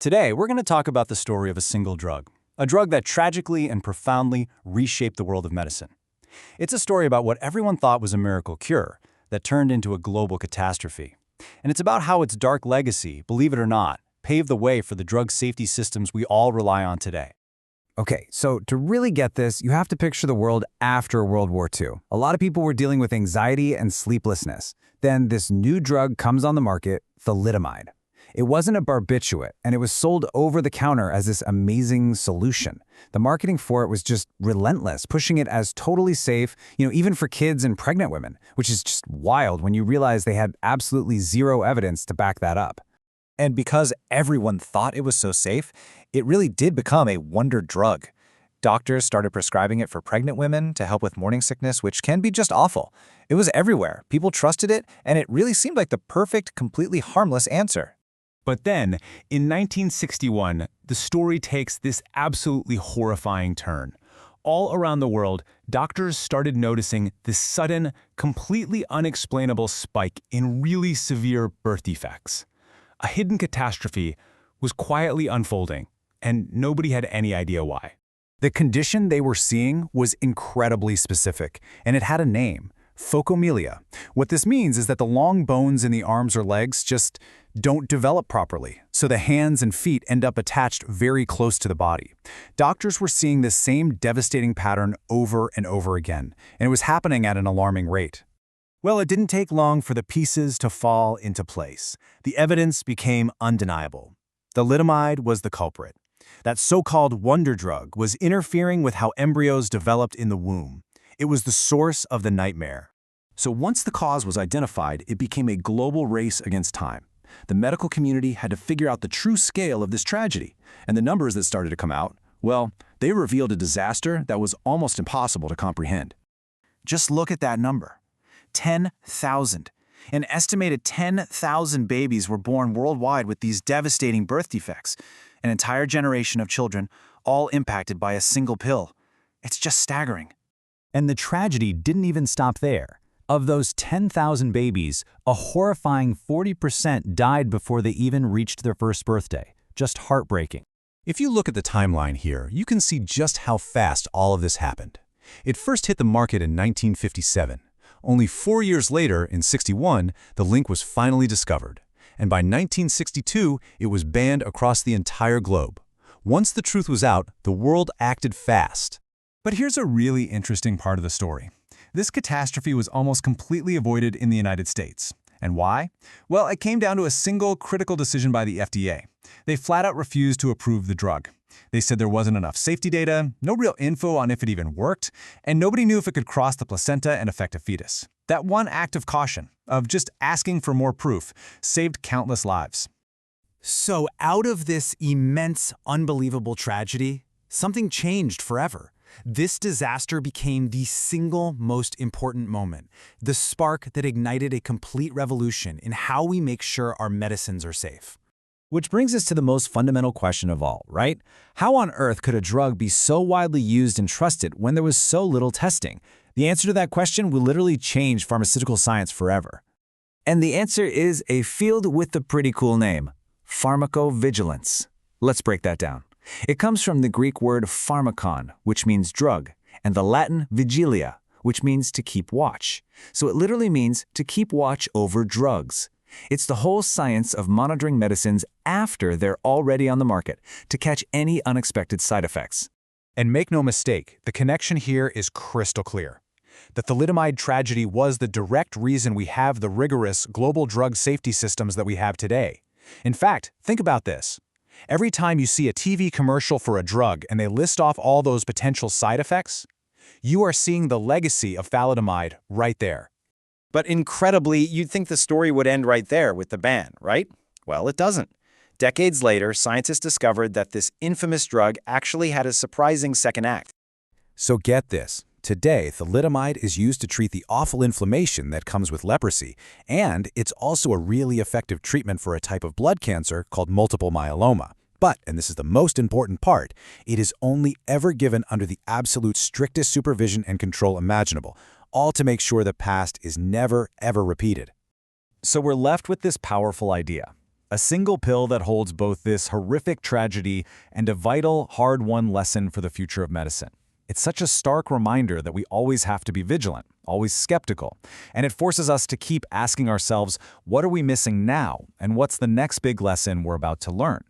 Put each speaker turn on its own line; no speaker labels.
Today, we're going to talk about the story of a single drug, a drug that tragically and profoundly reshaped the world of medicine. It's a story about what everyone thought was a miracle cure that turned into a global catastrophe. And it's about how its dark legacy, believe it or not, paved the way for the drug safety systems we all rely on today.
Okay, so to really get this, you have to picture the world after World War II. A lot of people were dealing with anxiety and sleeplessness. Then this new drug comes on the market, thalidomide. It wasn't a barbiturate, and it was sold over the counter as this amazing solution. The marketing for it was just relentless, pushing it as totally safe, even for kids and pregnant women, which is just wild when you realize they had absolutely zero evidence to back that up.
And because everyone thought it was so safe, it really did become a wonder drug. Doctors started prescribing it for pregnant women to help with morning sickness, which can be just awful. It was everywhere. People trusted it, and it really seemed like the perfect, completely harmless answer.
But then, in 1961, the story takes this absolutely horrifying turn. All around the world, doctors started noticing this sudden, completely unexplainable spike in really severe birth defects. A hidden catastrophe was quietly unfolding, and nobody had any idea why.
The condition they were seeing was incredibly specific, and it had a name: phocomelia. What this means is that the long bones in the arms or legs just don't develop properly, so the hands and feet end up attached very close to the body. Doctors were seeing this same devastating pattern over and over again, and it was happening at an alarming rate.
Well, it didn't take long for the pieces to fall into place. The evidence became undeniable. Thalidomide was the culprit. That so-called wonder drug was interfering with how embryos developed in the womb. It was the source of the nightmare. So once the cause was identified, it became a global race against time. The medical community had to figure out the true scale of this tragedy, and the numbers that started to come out, well, they revealed a disaster that was almost impossible to comprehend. Just look at that number. 10,000. An estimated 10,000 babies were born worldwide with these devastating birth defects. An entire generation of children, all impacted by a single pill. It's just staggering.
And the tragedy didn't even stop there. Of those 10,000 babies, a horrifying 40% died before they even reached their first birthday. Just heartbreaking.
If you look at the timeline here, you can see just how fast all of this happened. It first hit the market in 1957. Only 4 years later, in '61, the link was finally discovered. And by 1962, it was banned across the entire globe. Once the truth was out, the world acted fast.
But here's a really interesting part of the story. This catastrophe was almost completely avoided in the United States. And why? Well, it came down to a single critical decision by the FDA. They flat out refused to approve the drug. They said there wasn't enough safety data, no real info on if it even worked, and nobody knew if it could cross the placenta and affect a fetus. That one act of caution, of just asking for more proof, saved countless lives.
So out of this immense, unbelievable tragedy, something changed forever. This disaster became the single most important moment, the spark that ignited a complete revolution in how we make sure our medicines are safe.
Which brings us to the most fundamental question of all, right? How on earth could a drug be so widely used and trusted when there was so little testing? The answer to that question will literally change pharmaceutical science forever.
And the answer is a field with a pretty cool name: pharmacovigilance. Let's break that down. It comes from the Greek word pharmakon, which means drug, and the Latin vigilia, which means to keep watch. So it literally means to keep watch over drugs. It's the whole science of monitoring medicines after they're already on the market to catch any unexpected side effects.
And make no mistake, the connection here is crystal clear. The thalidomide tragedy was the direct reason we have the rigorous global drug safety systems that we have today. In fact, think about this. Every time you see a TV commercial for a drug and they list off all those potential side effects, you are seeing the legacy of thalidomide right there.
But incredibly, you'd think the story would end right there with the ban, right? Well, it doesn't. Decades later, scientists discovered that this infamous drug actually had a surprising second act.
So get this. Today, thalidomide is used to treat the awful inflammation that comes with leprosy, and it's also a really effective treatment for a type of blood cancer called multiple myeloma. But, and this is the most important part, it is only ever given under the absolute strictest supervision and control imaginable, all to make sure the past is never, ever repeated.
So we're left with this powerful idea.
A single pill that holds both this horrific tragedy and a vital, hard-won lesson for the future of medicine. It's such a stark reminder that we always have to be vigilant, always skeptical, and it forces us to keep asking ourselves, what are we missing now, and what's the next big lesson we're about to learn?